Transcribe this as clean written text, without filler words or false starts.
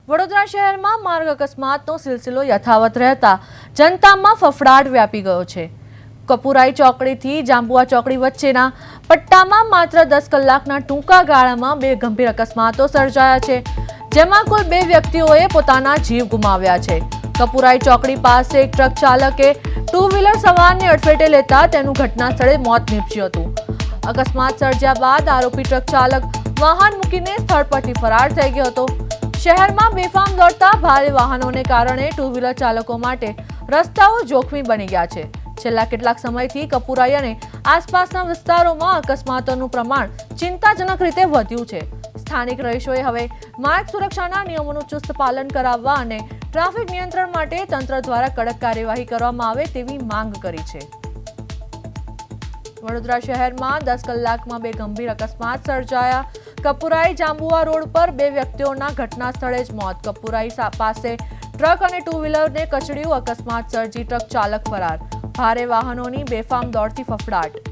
વડોદરા શહેરમાં માર્ગ અકસ્માતનો સિલસિલો યથાવત રહેતા જનતામાં ફફડાટ વ્યાપી ગયો છે। કપુરાઈ ચોકડીથી જાંબુઆ ચોકડી વચ્ચેના પટ્ટામાં માત્ર 10 કલાકના ટૂંકા ગાળામાં બે ગંભીર અકસ્માતો સર્જાયા છે, જેમાં કુલ 2 વ્યક્તિઓએ પોતાના જીવ ગુમાવ્યા છે। કપુરાઈ ચોકડી પાસે એક ટ્રક ચાલકે ટુ વ્હીલર સવારને અડફેટે લેતા તેનું ઘટના સ્થળે મોત નીપજ્યું હતું। અકસ્માત સર્જ્યા બાદ આરોપી ટ્રક ચાલક વાહન મૂકીને સ્થળ પરથી ફરાર થઈ ગયો હતો। શહેરમાં બેફામ દોડતા ભારે વાહનોને કારણે ટુ વ્હીલર ચાલકો માટે રસ્તાઓ જોખમી બની ગયા છે। છેલ્લા કેટલાક સમયથી કપુરાઈ અને આસપાસના વિસ્તારોમાં અકસ્માતોનું પ્રમાણ ચિંતાજનક રીતે વધ્યું છે। સ્થાનિક રહીશોએ હવે માર્ગ સુરક્ષાના નિયમોનું ચુસ્ત પાલન કરાવવા અને ટ્રાફિક નિયંત્રણ માટે તંત્ર દ્વારા કડક કાર્યવાહી કરવામાં આવે તેવી માંગ કરી છે। વડોદરા શહેરમાં 10 કલાકમાં બે ગંભીર અકસ્માત સર્જાયા। કપુરાઈ જાંબુઆ રોડ પર 2 વ્યક્તિઓના ઘટના સ્થળે જ મોત। કપુરાઈ પાસે ટ્રક અને ટુ વ્હીલરને કચડ્યું, અકસ્માત સર્જી ટ્રક ચાલક ફરાર। ભારે વાહનોની બેફામ દોડથી ફફડાટ।